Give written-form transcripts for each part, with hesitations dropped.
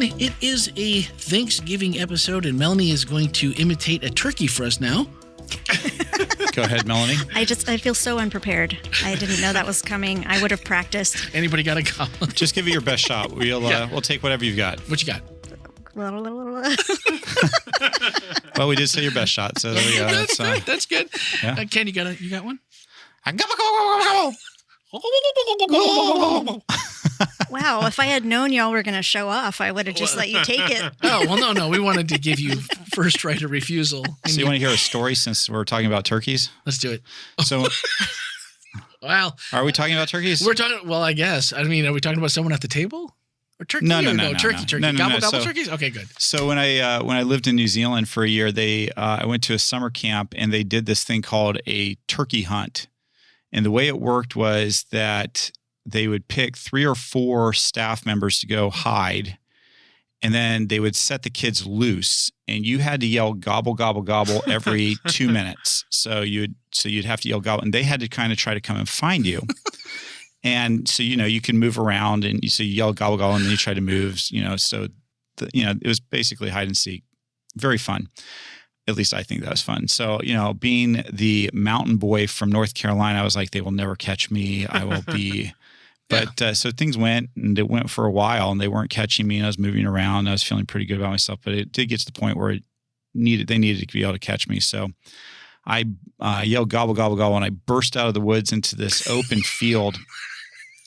everyone. It is a Thanksgiving episode, and Melanie is going to imitate a turkey for us now. Go ahead, Melanie. I feel so unprepared. I didn't know that was coming. I would have practiced. Anybody got a call? Just give it your best shot. We'll take whatever you've got. What you got? Well, we did say your best shot, so there we go. That's good. Yeah. Ken, you got one? Wow, if I had known y'all were going to show off, I would have just let you take it. Oh, well, no. We wanted to give you first right of refusal. So you want to hear a story since we're talking about turkeys? Let's do it. So, well, are we talking about turkeys? We're talking. Well, I guess. I mean, are we talking about someone at the table? Or turkey? No. Turkey. Gobble turkeys? Okay, good. So when I lived in New Zealand for a year, I went to a summer camp and they did this thing called a turkey hunt. And the way it worked was that they would pick 3 or 4 staff members to go hide, and then they would set the kids loose, and you had to yell gobble, gobble, gobble every 2 minutes. So you'd have to yell gobble, and they had to kind of try to come and find you. And so, you can move around, and you yell gobble, gobble, and then you try to move, so it was basically hide and seek. Very fun. At least I think that was fun. So, being the mountain boy from North Carolina, I was like, they will never catch me. I will be. But so things went, and it went for a while, and they weren't catching me, and I was moving around. I was feeling pretty good about myself, but it did get to the point where they needed to be able to catch me. So I yelled gobble, gobble, gobble, and I burst out of the woods into this open field.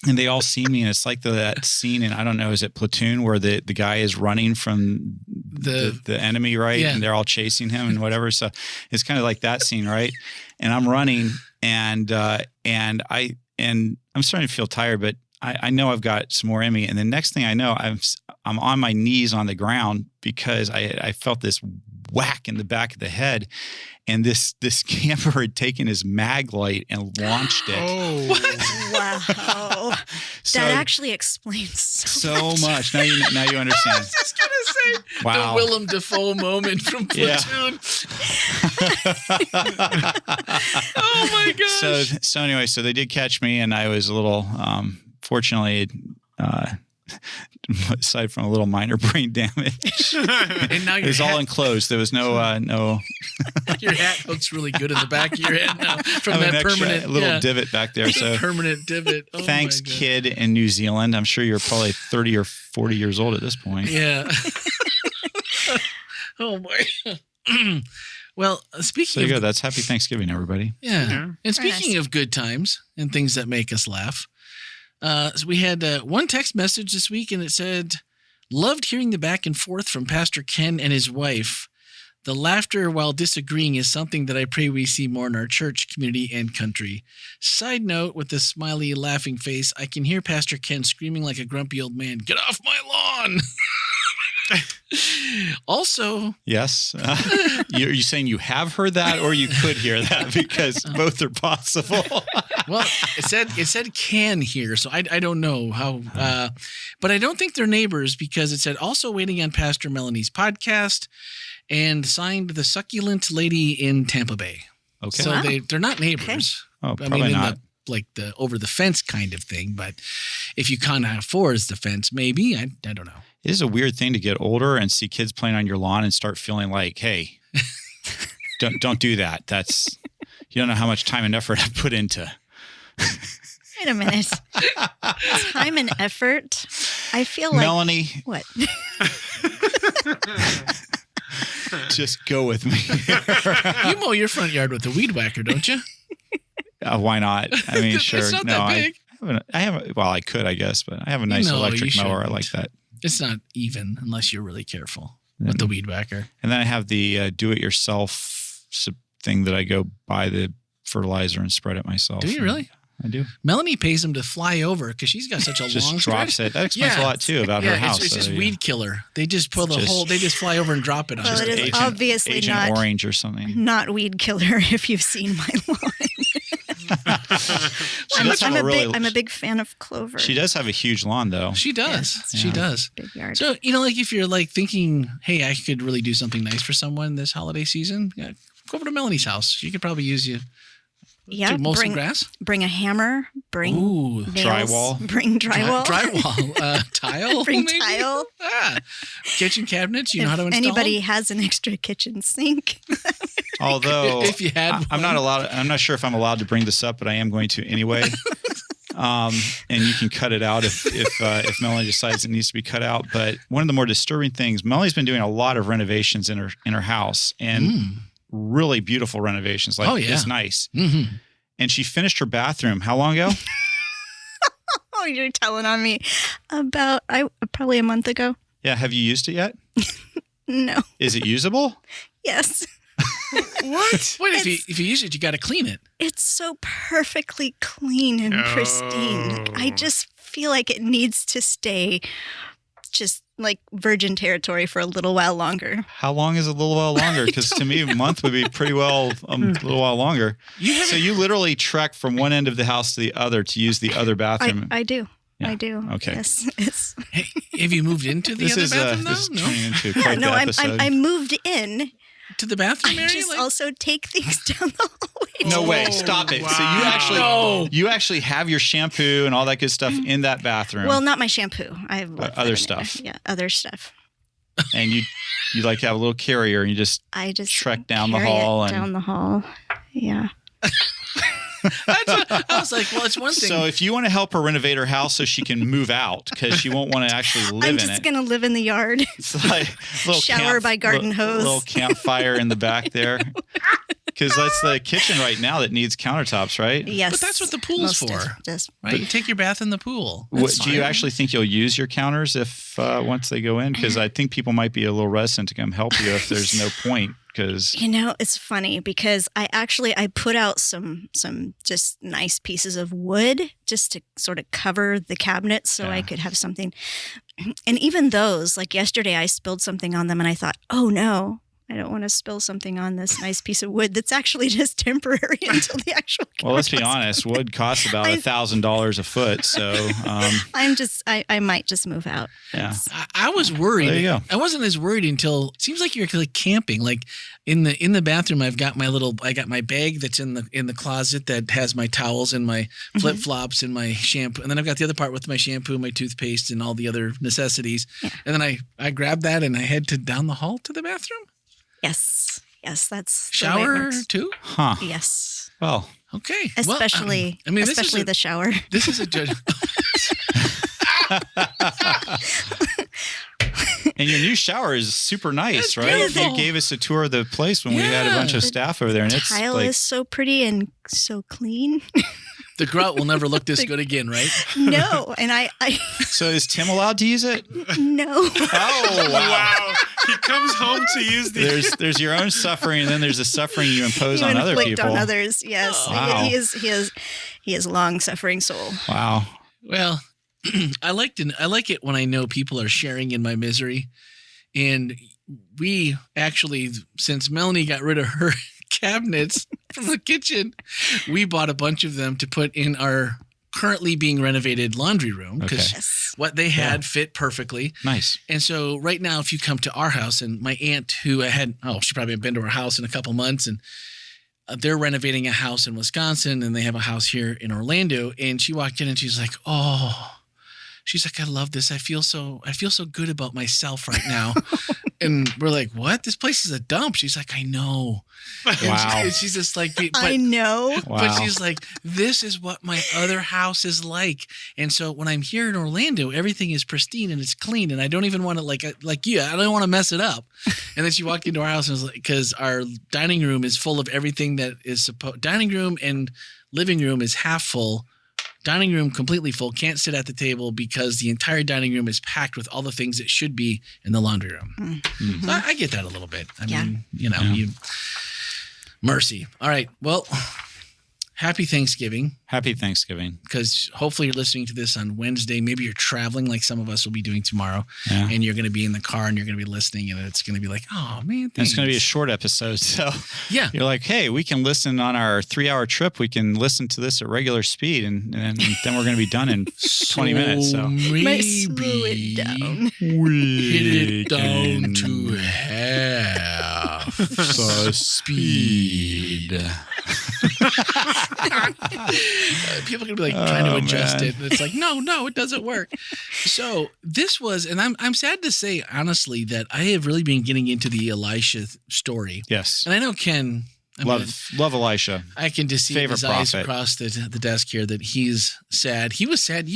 And they all see me, and it's like that scene in, I don't know, is it Platoon, where the guy is running from the enemy, right? Yeah. And they're all chasing him and whatever. So it's kind of like that scene, right? And I'm running, and I'm starting to feel tired, but I know I've got some more in me. And the next thing I know, I'm on my knees on the ground because I felt this whack in the back of the head. And this camper had taken his mag light and launched it. Oh, wow. So, that actually explains so much. Now you understand. I was just going to say the Willem Dafoe moment from Platoon. Oh, my gosh. So anyway, so they did catch me, and I was a little, fortunately, aside from a little minor brain damage, and now it was all enclosed. There was no. Your hat looks really good in the back of your head now from that permanent little divot back there. So permanent divot. Oh, thanks, kid in New Zealand. I'm sure you're probably 30 or 40 years old at this point. Yeah. Oh boy. Well, speaking. So there you go. That's Happy Thanksgiving, everybody. Yeah. And speaking of good times and things that make us laugh. So we had one text message this week, and it said, loved hearing the back and forth from Pastor Ken and his wife. The laughter while disagreeing is something that I pray we see more in our church, community, and country. Side note, with a smiley, laughing face, I can hear Pastor Ken screaming like a grumpy old man, get off my lawn! Also, yes. You're saying you have heard that, or you could hear that, because both are possible. Well, it said can hear, so I don't know how, but I don't think they're neighbors, because it said also waiting on Pastor Melanie's podcast, and signed the succulent lady in Tampa Bay. Okay, so they're not neighbors. Okay. Oh, probably not. The over the fence kind of thing, but if you kind of afford the fence, maybe I don't know. It is a weird thing to get older and see kids playing on your lawn and start feeling like, hey, don't do that. That's, you don't know how much time and effort I put into. Wait a minute. Time and effort? I feel like... Melanie. What? Just go with me. You mow your front yard with a weed whacker, don't you? Why not? I mean, sure. It's not that big. I have. Well, I could, I guess, but I have a nice electric mower. I like that. It's not even unless you're really careful with the weed whacker. And then I have the do-it-yourself thing that I go buy the fertilizer and spread it myself. Do you really? I do. Melanie pays him to fly over because she's got such a just long drops stretch. it. That explains a lot too about her house. It's just weed killer. They just pull the whole. They just fly over and drop it on. Well, it is obviously Agent not Orange or something. Not weed killer. If you've seen my lawn. I'm a big fan of clover. She does have a huge lawn, though. She does. Yeah. She does. Big yard. So, like if you're like thinking, hey, I could really do something nice for someone this holiday season, go over to Melanie's house. She could probably use you Yeah, To mow some grass? Bring a hammer. Bring Ooh, nails, drywall. Bring drywall. Drywall. Tile? Bring maybe? tile. Kitchen cabinets. You know how to If install anybody them? has an extra kitchen sink. Although If you had I'm one. I'm not sure if I'm allowed to bring this up, but I am going to anyway. And you can cut it out if Melanie decides it needs to be cut out. But one of the more disturbing things, Melanie's been doing a lot of renovations in her house, and really beautiful renovations. Like, Oh, yeah. it's nice. Mm-hmm. And she finished her bathroom. How long ago? Oh, you're telling on me. Probably a month ago. Yeah. Have you used it yet? No. Is it usable? Yes. What? Wait, if you use it, you got to clean it. It's so perfectly clean and pristine. I just feel like it needs to stay just like virgin territory for a little while longer. How long is a little while longer? Because to me, a month would be pretty well a little while longer. So you literally trek from one end of the house to the other to use the other bathroom. I do. Yeah. I do. Okay. Yes. Hey, have you moved into the other bathroom now? This is No. turning into quite No, the episode. I moved in. To the bathroom I area? just also take things down the hallway. No way! Oh, Stop it. wow. So you actually have your shampoo and all that good stuff in that bathroom. Well, not my shampoo. I have other stuff. Yeah, other stuff. And you like to have a little carrier, and you just I just trek down the carry hall it down the hall. Yeah. I was like, well, it's one thing. So if you want to help her renovate her house so she can move out because she won't want to actually live I'm in just it. gonna live in the yard. It's like a little Shower by garden hose. Little campfire in the back there. Because that's the kitchen right now that needs countertops, right? Yes. But that's what the pool's for. Just right? You take your bath in the pool. What, That's do you fine. actually think you'll use your counters if once they go in? Because I think people might be a little reticent to come help you if there's no point. Because it's funny because I put out some just nice pieces of wood just to sort of cover the cabinets so I could have something. And even those, like yesterday, I spilled something on them, and I thought, oh no, I don't want to spill something on this nice piece of wood that's actually just temporary until the actual. well, let's be honest, wood costs about $1,000 a foot. So I might just move out. yeah. I was worried. There you go. I wasn't as worried until it seems like you're like camping. Like in the bathroom, I got my bag that's in the closet that has my towels and my flip flops and my shampoo, and then I've got the other part with my shampoo, my toothpaste, and all the other necessities. Yeah. And then I grab that and I head down the hall to the bathroom. Yes, that's the way it Shower works. too. Huh. Yes. Well, okay. Especially, well, especially the shower. This is a judge. and your new shower is super nice, It's right? beautiful. You gave us a tour of the place when we had a bunch of staff over there, and it's Tile like is so pretty and so clean. The grout will never look this good again, right? No, and I So is Tim allowed to use it? no. Oh Wow. He comes home to use the. There's your own suffering, and then there's the suffering you impose You on other inflict people. on others. Yes, Wow. he is long suffering soul. Wow. Well, I like it when I know people are sharing in my misery. And we actually, since Melanie got rid of her cabinets from the kitchen, we bought a bunch of them to put in our currently being renovated laundry room because Yes. what they had fit perfectly. Nice. And so right now, if you come to our house, and my aunt who she probably hadn't been to our house in a couple months, and they're renovating a house in Wisconsin, and they have a house here in Orlando. And she walked in and she's like, oh, she's like, I love this. I feel so good about myself right now. And we're like, what? This place is a dump. She's like, I know. Wow. And she's just like, I know. Wow. but she's like, this is what my other house is like. And so when I'm here in Orlando, everything is pristine and it's clean. And I don't even want to like you, I don't want to mess it up. And then she walked into our house and was like, because our dining room is full of everything that is dining room and living room is half full. Dining room completely full, can't sit at the table because the entire dining room is packed with all the things that should be in the laundry room. Mm-hmm. So I get that a little bit. I Yeah. mean, mercy. All right. Well, happy Thanksgiving, Happy Thanksgiving. because hopefully you're listening to this on Wednesday. Maybe you're traveling like some of us will be doing tomorrow, Yeah. and you're going to be in the car and you're going to be listening, and it's going to be like, oh, man, And it's going to be a thanks. short episode. So Yeah. you're like, hey, we can listen on our 3-hour trip. We can listen to this at regular speed, and then we're going to be done in 20 minutes. So Might slow it down. Hit it down to half speed. People can be like trying to adjust it. And it's like, no, it doesn't work. So this was, and I'm sad to say, honestly, that I have really been getting into the Elisha story. Yes. And I know Ken. Love Elisha. I can just see his eyes across the desk here that he's sad. He was sad.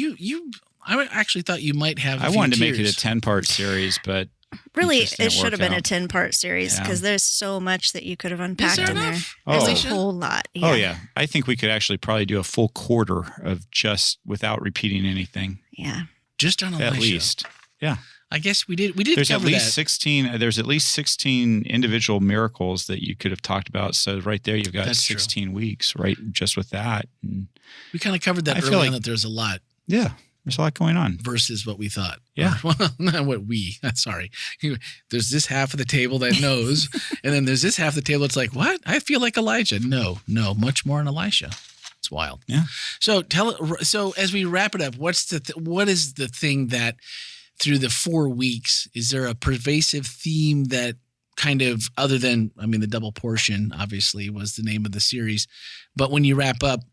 I actually thought you might have. I wanted to make it a 10-part series, but really, it should have been a 10-part series because there's so much that you could have unpacked in there. There's a whole lot. Yeah. Oh yeah, I think we could actually probably do a full quarter of just without repeating anything. Yeah, just on Elisha. At least. Yeah. I guess we did. There's cover at least that. 16. There's at least 16 individual miracles that you could have talked about. So right there, you've got That's 16 true. weeks, right? Just with that. And we kind of covered that early on. That there's a lot. Yeah, there's a lot going on versus what we thought. Yeah, well, not what we. Sorry. There's this half of the table that knows, and then there's this half of the table. It's like, what? I feel like Elijah. No, much more on Elisha. It's wild. Yeah. So So as we wrap it up, what is the thing that through the 4 weeks, is there a pervasive theme that kind of, other than, the double portion obviously was the name of the series, but when you wrap up,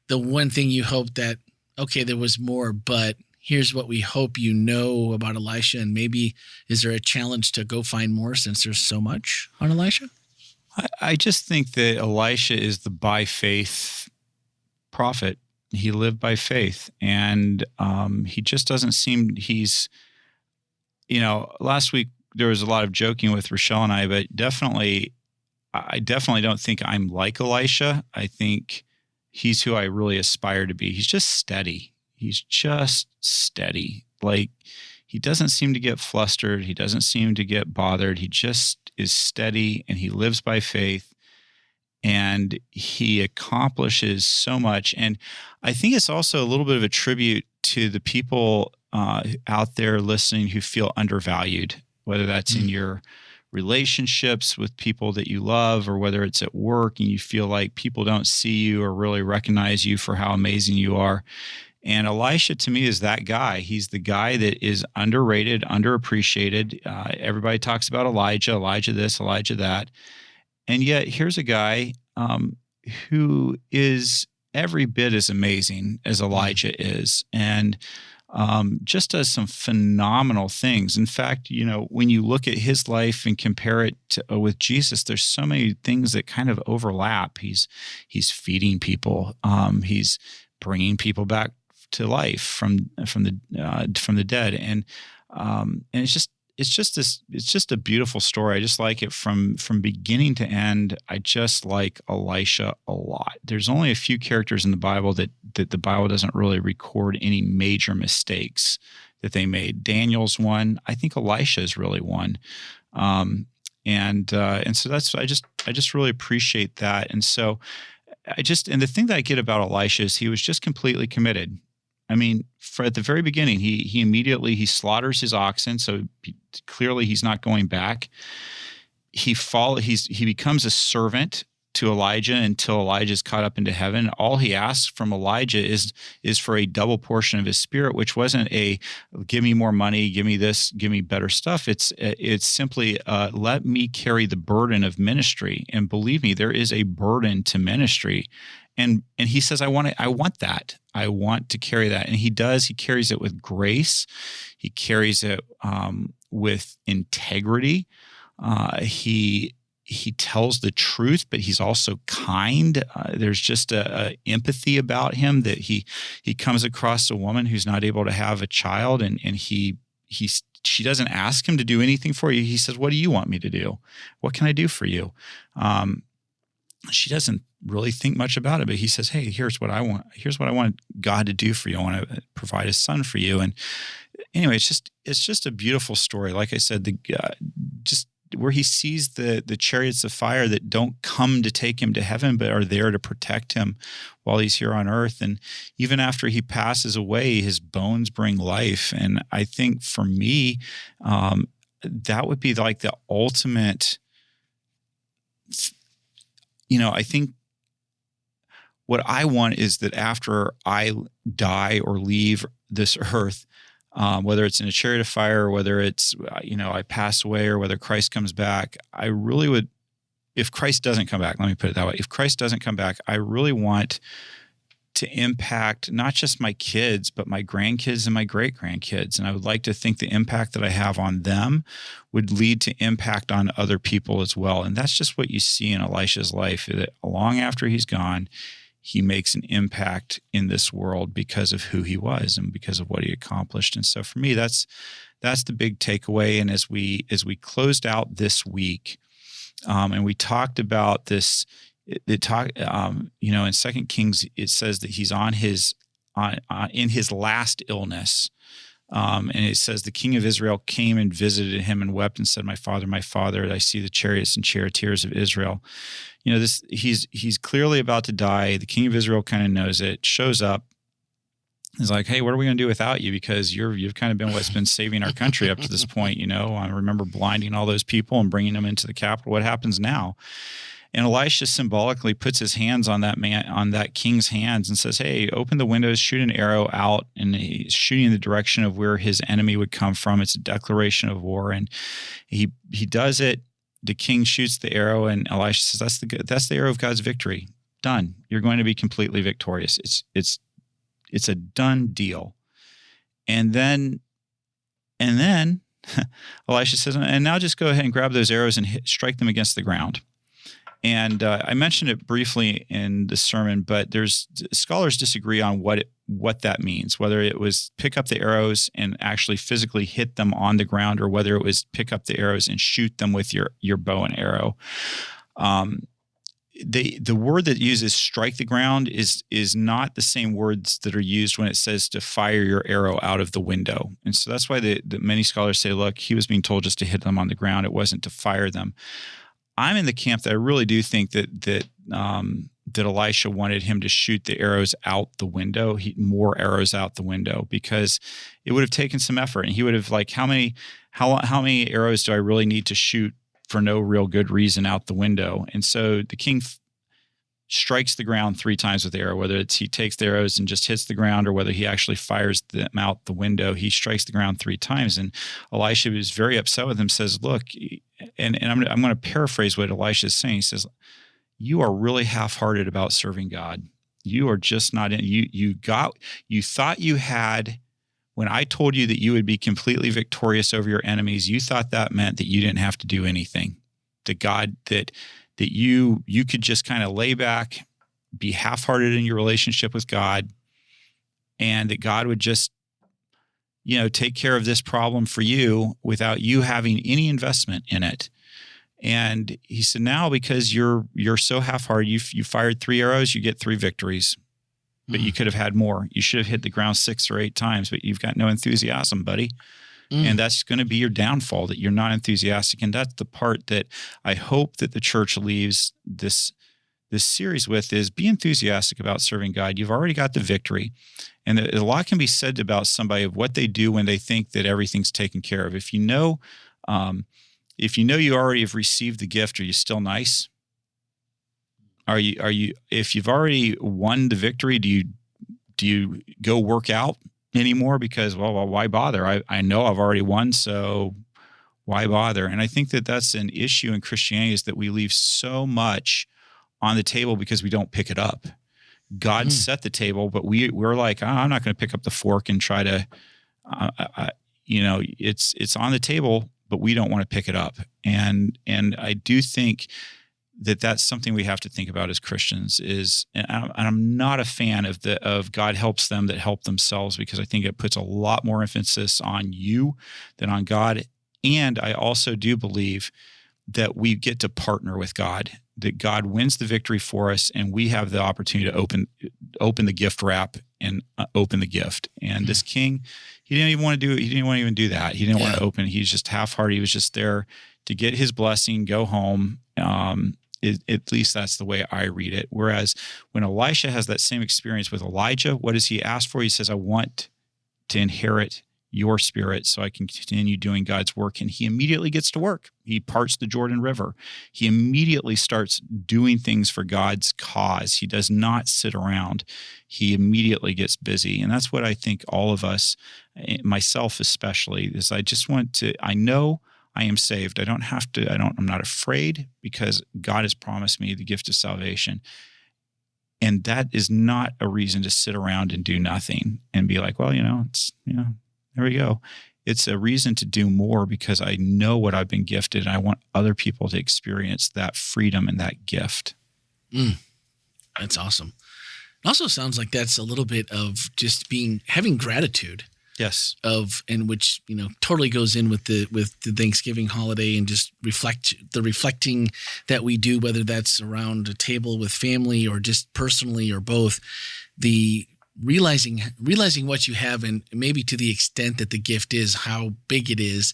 the one thing you hope that, okay, there was more, but here's what we hope you know about Elisha, and maybe is there a challenge to go find more since there's so much on Elisha? I just think that Elisha is the by faith prophet. He lived by faith, and he just doesn't seem last week there was a lot of joking with Rochelle and I, but I definitely don't think I'm like Elisha. I think he's who I really aspire to be. He's just steady. He's just steady. Like, he doesn't seem to get flustered. He doesn't seem to get bothered. He just is steady, and he lives by faith, and he accomplishes so much. And I think it's also a little bit of a tribute to the people out there listening who feel undervalued, whether that's in your relationships with people that you love, or whether it's at work and you feel like people don't see you or really recognize you for how amazing you are. And Elisha, to me, is that guy. He's the guy that is underrated, underappreciated. Everybody talks about Elijah this, Elijah that. And yet here's a guy who is every bit as amazing as Elijah is, and just does some phenomenal things. In fact, when you look at his life and compare it with Jesus, there's so many things that kind of overlap. He's feeding people. He's bringing people back to life from the dead, and it's just a beautiful story. I just like it from beginning to end. I just like Elisha a lot. There's only a few characters in the Bible that the Bible doesn't really record any major mistakes that they made. Daniel's one. I think Elisha is really one. And so that's, I just really appreciate that. And so and the thing that I get about Elisha is he was just completely committed. At the very beginning, he immediately slaughters his oxen, so clearly he's not going back. He becomes a servant to Elijah until Elijah's caught up into heaven. All he asks from Elijah is for a double portion of his spirit, which wasn't a give me more money, give me this, give me better stuff. It's simply let me carry the burden of ministry. And believe me, there is a burden to ministry. And he says, I want that. I want to carry that. And he does. He carries it with grace. He carries it with integrity. He tells the truth, but he's also kind. There's just a empathy about him that he comes across a woman who's not able to have a child, and she doesn't ask him to do anything for you. He says, "What do you want me to do? What can I do for you?" She doesn't really think much about it, but he says, "Hey, here's what I want. Here's what I want God to do for you. I want to provide a son for you." And anyway, it's just a beautiful story. Like I said, just where he sees the chariots of fire that don't come to take him to heaven, but are there to protect him while he's here on earth. And even after he passes away, his bones bring life. And I think for me, that would be like the ultimate. I think what I want is that after I die or leave this earth, whether it's in a chariot of fire, or whether it's, I pass away, or whether Christ comes back, it if Christ doesn't come back, let me put it that way. If Christ doesn't come back, I really want to impact not just my kids, but my grandkids and my great-grandkids. And I would like to think the impact that I have on them would lead to impact on other people as well. And that's just what you see in Elisha's life, that long after he's gone, he makes an impact in this world because of who he was and because of what he accomplished. And so for me, that's the big takeaway. And as we closed out this week, and we talked about this, in 2 Kings, it says that he's in his last illness. And it says the king of Israel came and visited him and wept and said, my father, I see the chariots and charioteers of Israel. He's clearly about to die. The king of Israel kind of knows it, shows up. He's like, hey, what are we going to do without you? Because you've kind of been what's been saving our country up to this point. I remember blinding all those people and bringing them into the capital. What happens now? And Elisha symbolically puts his hands on that king's hands and says, hey, open the windows, shoot an arrow out. And he's shooting in the direction of where his enemy would come from. It's a declaration of war. And he does it. The king shoots the arrow, and Elisha says, that's the arrow of God's victory. Done. You're going to be completely victorious. It's a done deal. And then Elisha says, and now just go ahead and grab those arrows and strike them against the ground. And I mentioned it briefly in the sermon, but scholars disagree on what that means, whether it was pick up the arrows and actually physically hit them on the ground, or whether it was pick up the arrows and shoot them with your bow and arrow. The word that uses strike the ground is not the same words that are used when it says to fire your arrow out of the window. And so that's why the many scholars say, look, he was being told just to hit them on the ground. It wasn't to fire them. I'm in the camp that I really do think that Elisha wanted him to shoot the arrows out the window, more arrows out the window, because it would have taken some effort. And he would have how many arrows do I really need to shoot for no real good reason out the window? And so the king strikes the ground 3 times with the arrow, whether it's he takes the arrows and just hits the ground, or whether he actually fires them out the window. He strikes the ground 3 times. And Elisha was very upset with him, says, look, and I'm going to paraphrase what Elisha is saying. He says, you are really half-hearted about serving God. You are just not in. You thought you had, when I told you that you would be completely victorious over your enemies, you thought that meant that you didn't have to do anything. That you could just kind of lay back, be half-hearted in your relationship with God, and that God would just, take care of this problem for you without you having any investment in it. And he said, now because you're so half-hearted, you fired 3 arrows, you get 3 victories, but you could have had more. You should have hit the ground 6 or 8 times, but you've got no enthusiasm, buddy. And that's going to be your downfall, that you're not enthusiastic. And that's the part that I hope that the church leaves this series with, is be enthusiastic about serving God. You've already got the victory. And a lot can be said about somebody of what they do when they think that everything's taken care of. If you know you already have received the gift, are you still nice? Are you if you've already won the victory, do you go work out anymore? Because, well, why bother? I know I've already won, so why bother? And I think that that's an issue in Christianity, is that we leave so much on the table because we don't pick it up. God set the table, but we're like, I'm not going to pick up the fork and try to, it's on the table, but we don't want to pick it up. And I do think that that's something we have to think about as Christians. And I'm not a fan of God helps them that help themselves, because I think it puts a lot more emphasis on you than on God. And I also do believe that we get to partner with God, that God wins the victory for us, and we have the opportunity to open the gift wrap and open the gift. And this king, he didn't even want to do it. He didn't want to even do that. He didn't want to open. He was just half-hearted. He was just there to get his blessing, go home. At least that's the way I read it. Whereas when Elisha has that same experience with Elijah, what does he ask for? He says, I want to inherit your spirit so I can continue doing God's work. And he immediately gets to work. He parts the Jordan River. He immediately starts doing things for God's cause. He does not sit around. He immediately gets busy. And that's what I think all of us, myself especially, is I know I am saved. I'm not afraid because God has promised me the gift of salvation. And that is not a reason to sit around and do nothing and be like, well, there we go. It's a reason to do more because I know what I've been gifted and I want other people to experience that freedom and that gift. That's awesome. It also sounds like that's a little bit of just having gratitude. Yes. And which, totally goes in with the Thanksgiving holiday and just reflecting that we do, whether that's around a table with family or just personally or both, the realizing what you have and maybe to the extent that the gift is, how big it is,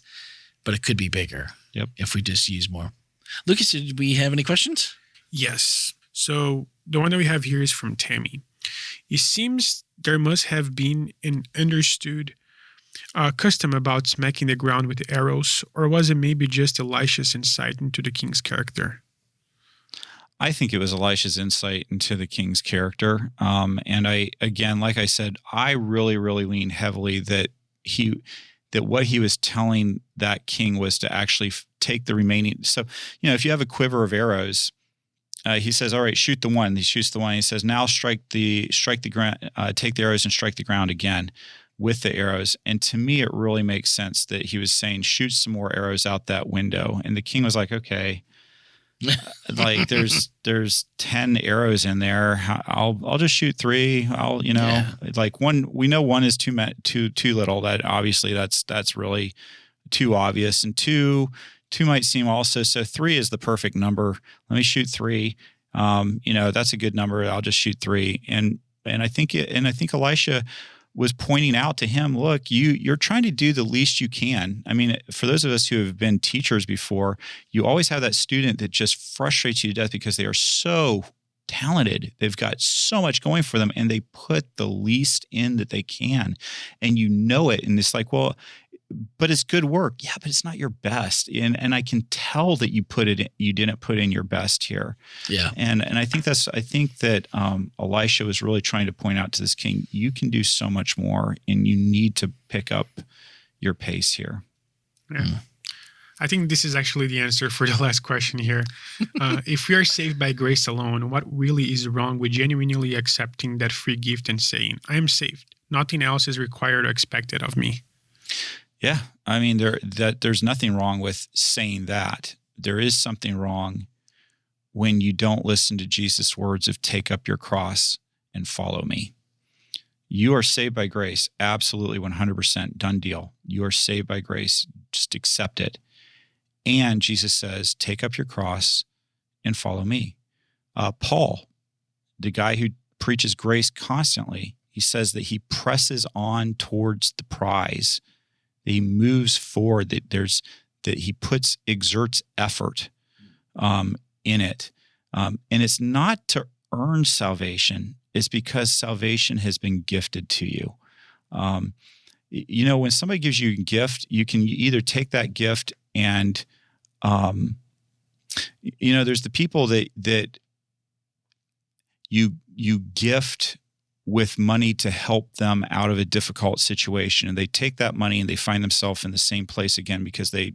but it could be bigger. Yep. If we just use more. Lucas, did we have any questions? Yes. So the one that we have here is from Tammy. It seems there must have been an understood custom about smacking the ground with arrows, or was it maybe just Elisha's insight into the king's character? I think it was Elisha's insight into the king's character. And like I said, I really, really lean heavily that what he was telling that king was to actually take the remaining. So, if you have a quiver of arrows, he says, all right, shoot the one. He shoots the one. He says, now strike the ground, take the arrows and strike the ground again with the arrows. And to me, it really makes sense that he was saying, shoot some more arrows out that window. And the king was like, okay, like there's 10 arrows in there. I'll just shoot 3. Like one, we know one is too little. That obviously that's really too obvious. And two might seem also, so 3 is the perfect number. Let me shoot 3. That's a good number. I'll just shoot 3. And I think Elisha was pointing out to him, look, you're trying to do the least you can. I mean, for those of us who have been teachers before, you always have that student that just frustrates you to death because they are so talented. They've got so much going for them and they put the least in that they can. And it. And it's like, well, but it's good work. Yeah, but it's not your best. And I can tell that you didn't put in your best here. Yeah. And I think that Elisha was really trying to point out to this king, you can do so much more and you need to pick up your pace here. Yeah. I think this is actually the answer for the last question here. If we are saved by grace alone, what really is wrong with genuinely accepting that free gift and saying, I am saved. Nothing else is required or expected of me. Yeah, I mean, there's nothing wrong with saying that. There is something wrong when you don't listen to Jesus' words of take up your cross and follow me. You are saved by grace, absolutely 100%, done deal. You are saved by grace, just accept it. And Jesus says, take up your cross and follow me. Paul, the guy who preaches grace constantly, he says that he presses on towards the prize. He moves forward, that he exerts effort in it. And it's not to earn salvation. It's because salvation has been gifted to you. When somebody gives you a gift, you can either take that gift and, there's the people that you gift with money to help them out of a difficult situation. And they take that money and they find themselves in the same place again because they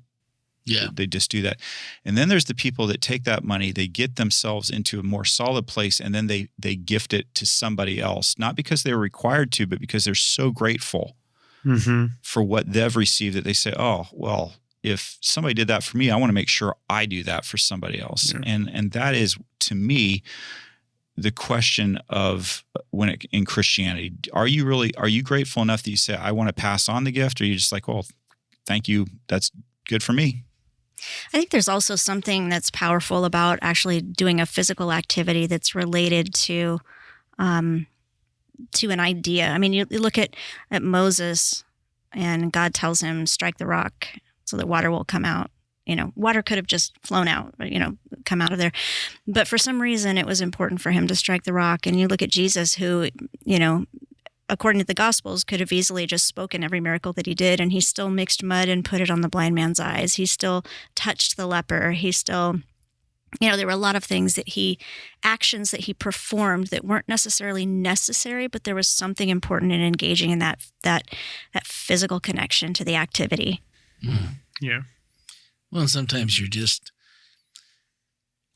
just do that. And then there's the people that take that money, they get themselves into a more solid place, and then they gift it to somebody else, not because they're required to, but because they're so grateful for what they've received that they say, oh, well, if somebody did that for me, I want to make sure I do that for somebody else. Yeah. And that is, to me, the question of in Christianity, are you grateful enough that you say, I want to pass on the gift? Or are you just like, well, thank you. That's good for me. I think there's also something that's powerful about actually doing a physical activity that's related to an idea. I mean, you look at Moses and God tells him, strike the rock so that water will come out. Water could have just flown out, come out of there. But for some reason, it was important for him to strike the rock. And you look at Jesus, who, according to the Gospels, could have easily just spoken every miracle that he did. And he still mixed mud and put it on the blind man's eyes. He still touched the leper. He still, there were a lot of actions that he performed that weren't necessarily necessary, but there was something important in engaging in that physical connection to the activity. Yeah. Well, sometimes you're just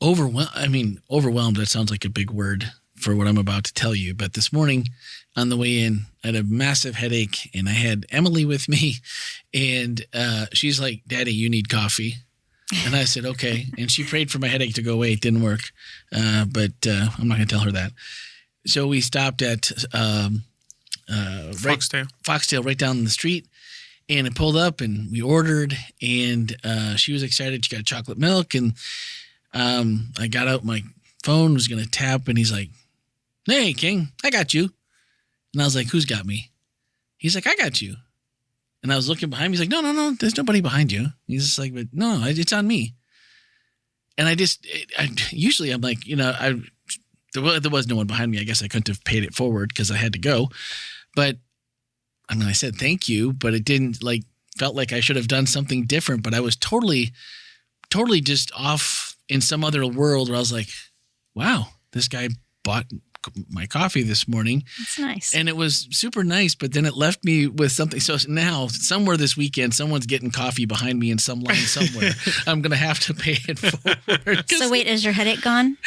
overwhelmed. I mean, overwhelmed, that sounds like a big word for what I'm about to tell you. But this morning on the way in, I had a massive headache, and I had Emily with me, and she's like, "Daddy, you need coffee." And I said, "Okay." And she prayed for my headache to go away. It didn't work. But I'm not going to tell her that. So we stopped at Foxtail right down the street. And it pulled up, and we ordered, and she was excited. She got chocolate milk, and I got out my phone, was going to tap, and he's like, "Hey, King, I got you." And I was like, "Who's got me?" He's like, "I got you." And I was looking behind me. He's like, no, there's nobody behind you. He's just like, "But no, it's on me." And usually I'm like, there was no one behind me. I guess I couldn't have paid it forward because I had to go. But I mean, I said thank you, but it didn't felt like I should have done something different. But I was totally just off in some other world where I was like, wow, this guy bought my coffee this morning. That's nice. And it was super nice, but then it left me with something. So now somewhere this weekend, someone's getting coffee behind me in some line somewhere. I'm going to have to pay it forward. So wait, is your headache gone?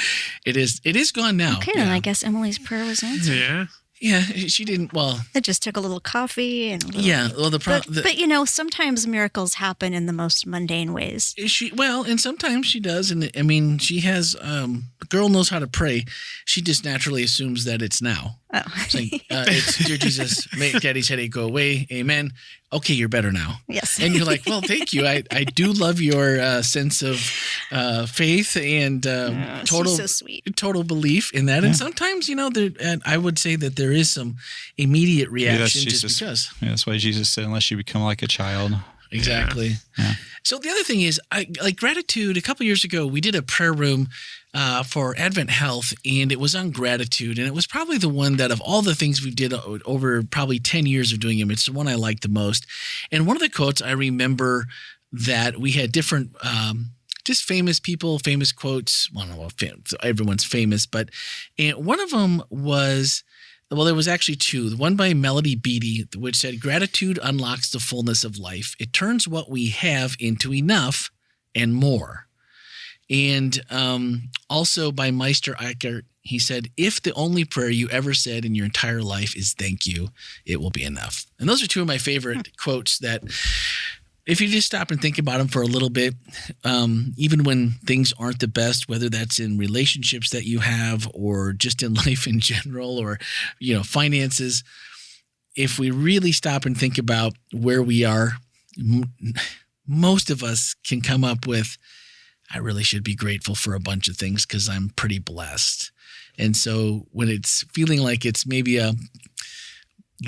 It is gone now. Okay, then I guess Emily's prayer was answered. Yeah. Yeah, she didn't. Well, it just took a little coffee and. Well, but sometimes miracles happen in the most mundane ways. And sometimes she does, and I mean, she has. The girl knows how to pray. She just naturally assumes that it's now. Oh, it's like, it's dear Jesus, make Daddy's headache go away. Amen. Okay, you're better now. Yes. And you're like, well, thank you. I do love your sense of faith and total so sweet. Total belief in that. Yeah. And sometimes, and I would say that there is some immediate reaction just because. Yeah, that's why Jesus said, "Unless you become like a child." Exactly. Yeah. So the other thing is, gratitude. A couple years ago, we did a prayer room for Advent Health, and it was on gratitude. And it was probably the one that of all the things we did over probably 10 years of doing them, it's the one I liked the most. And one of the quotes I remember that we had different just famous people, famous quotes. Well, I don't know if everyone's famous, but one of them was, well, there was actually two. The one by Melody Beattie, which said, "Gratitude unlocks the fullness of life. It turns what we have into enough and more." And also by Meister Eckhart, he said, "If the only prayer you ever said in your entire life is thank you, it will be enough." And those are two of my favorite quotes that if you just stop and think about them for a little bit, even when things aren't the best, whether that's in relationships that you have or just in life in general or, finances, if we really stop and think about where we are, most of us can come up with, I really should be grateful for a bunch of things because I'm pretty blessed. And so when it's feeling like it's maybe a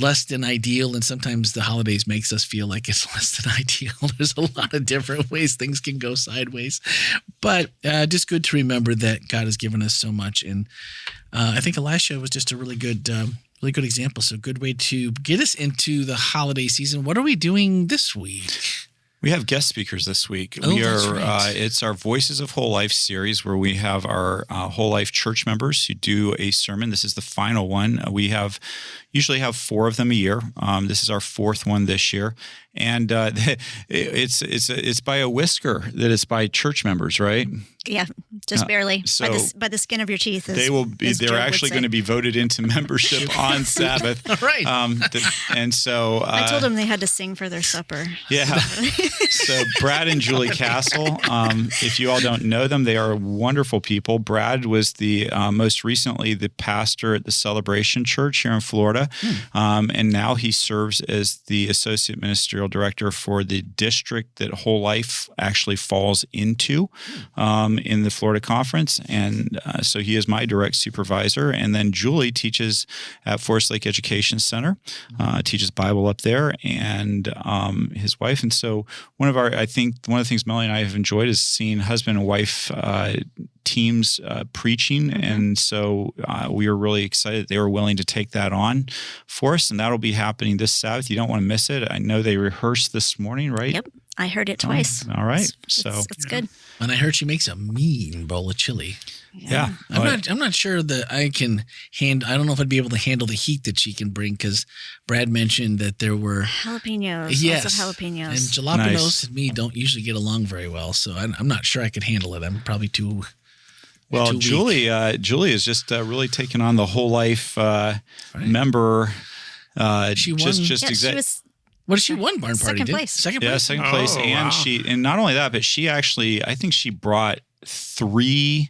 less than ideal, and sometimes the holidays makes us feel like it's less than ideal. There's a lot of different ways things can go sideways, but just good to remember that God has given us so much. And I think Elisha was just a really good example. So good way to get us into the holiday season. What are we doing this week? We have guest speakers this week. That's right. It's our Voices of Whole Life series where we have our Whole Life church members who do a sermon. This is the final one. We usually have 4 of them a year. This is our 4th one this year. And it's by a whisker that it's by church members, right? Yeah, just barely. So by the skin of your teeth. They're actually going to be voted into membership on Sabbath. All right. And so I told them they had to sing for their supper. Yeah. So Brad and Julie Cassell, if you all don't know them, they are wonderful people. Brad was most recently the pastor at the Celebration Church here in Florida. And now he serves as the associate ministerial director for the district that Whole Life actually falls into in the Florida Conference. And so he is my direct supervisor. And then Julie teaches at Forest Lake Education Center, teaches Bible up there, and his wife. And so one of the things Melanie and I have enjoyed is seeing husband and wife teams preaching. Mm-hmm. And so we are really excited they were willing to take that on for us. And that'll be happening this Sabbath. You don't want to miss it. I know they rehearsed this morning, right? Yep. I heard it twice. All right. It's good. And I heard she makes a mean bowl of chili. Yeah. I'm not sure that I can I don't know if I'd be able to handle the heat that she can bring, because Brad mentioned that there were jalapenos. Yes. Lots of jalapenos. And jalapenos and me don't usually get along very well, so I'm not sure I could handle it. I'm probably too. Well, Julie is just really taking on the WholeLife member. She won. She was What did she won? Barn party. second place. Second place. Yeah, second place, and not only that, but she actually, I think she brought 3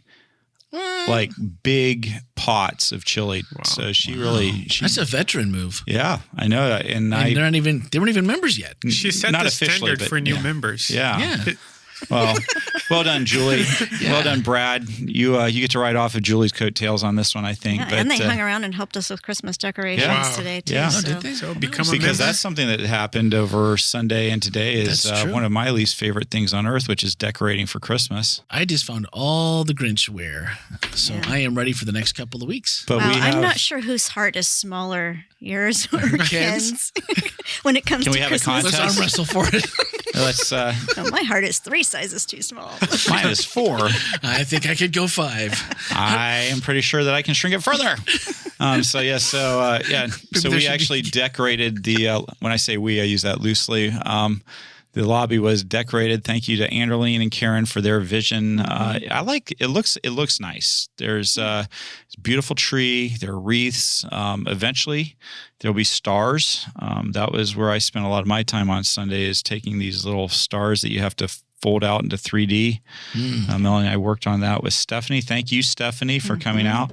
like big pots of chili. Wow. So she that's a veteran move. Yeah, I know that. And they weren't even members yet. She set the standard for new members. Yeah. Well done, Julie. Yeah. Well done, Brad. You get to ride off of Julie's coattails on this one, I think. Yeah, and they hung around and helped us with Christmas decorations today too. Yeah. Did they? So become a because member. that's something that happened over Sunday and today is one of my least favorite things on earth, which is decorating for Christmas. I just found all the Grinch wear, so I am ready for the next couple of weeks. But I'm not sure whose heart is smaller, yours or Ken's, when it comes to Christmas. Contest? Let's arm wrestle for it. Let's. No, my heart is 3 sizes too small. Mine is 4. I think I could go 5. I am pretty sure that I can shrink it further. So we actually decorated the. When I say we, I use that loosely. The lobby was decorated. Thank you to Anderline and Karen for their vision. I like it. Looks nice. There's a beautiful tree. There are wreaths. Eventually, there'll be stars. That was where I spent a lot of my time on Sunday, is taking these little stars that you have to fold out into 3D. Melanie and I worked on that with Stephanie. Thank you, Stephanie, for coming out.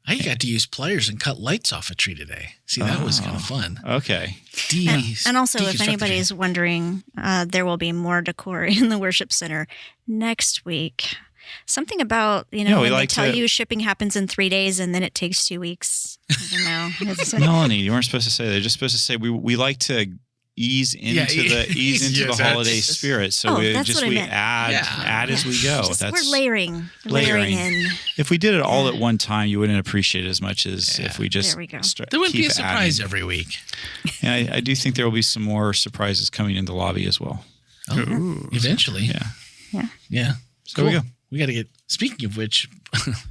I got to use pliers and cut lights off a tree today. See, that was kind of fun. Okay. And also, if anybody is wondering, there will be more decor in the worship center next week. Something about, when they tell you shipping happens in 3 days and then it takes 2 weeks. I don't know. Melanie, you weren't supposed to say that. They're just supposed to say we like to ease into the holiday spirit. So we add as we go. We're layering in. If we did it all at one time, you wouldn't appreciate it as much as if we just there wouldn't be a surprise every week. And I do think there will be some more surprises coming in the lobby as well. Oh, eventually. Yeah. So there we go. We got to get, speaking of which,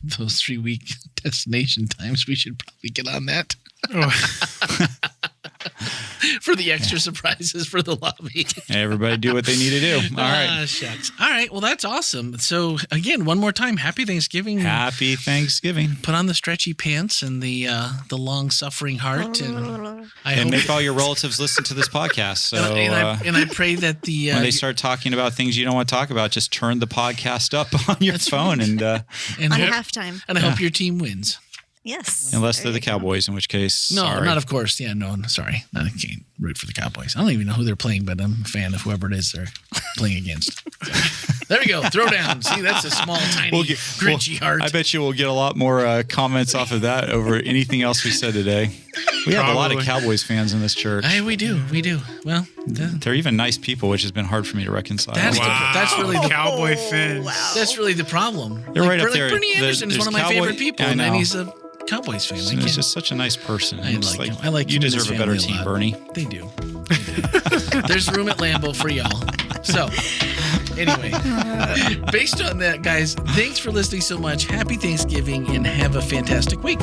those 3-week destination times, we should probably get on that. For the extra surprises for the lobby. Everybody do what they need to do. All right. Shucks. All right. Well, that's awesome. So again, one more time, happy Thanksgiving. Happy Thanksgiving. Put on the stretchy pants and the long-suffering heart. And make all your relatives listen to this podcast. So, and I pray that when they start talking about things you don't want to talk about, just turn the podcast up on your phone. And on halftime. And I hope your team wins. Yes. Unless they're the Cowboys, in which case, not of course. Yeah, no, sorry. I can't root for the Cowboys. I don't even know who they're playing, but I'm a fan of whoever it is they're playing against. So, there we go. Throw down. See, that's a small, tiny, grinchy heart. I bet you we'll get a lot more comments off of that over anything else we said today. We have a lot of Cowboys fans in this church. We do. Well, they're even nice people, which has been hard for me to reconcile. That's really the Cowboy fans. Wow. That's really the problem. They're right up there. Bernie Anderson is one of my favorite people, and he's a Cowboys fan. He's just such a nice person. I like you deserve a better team, Bernie. They do. There's room at Lambeau for y'all. So, anyway, based on that, guys, thanks for listening so much. Happy Thanksgiving and have a fantastic week.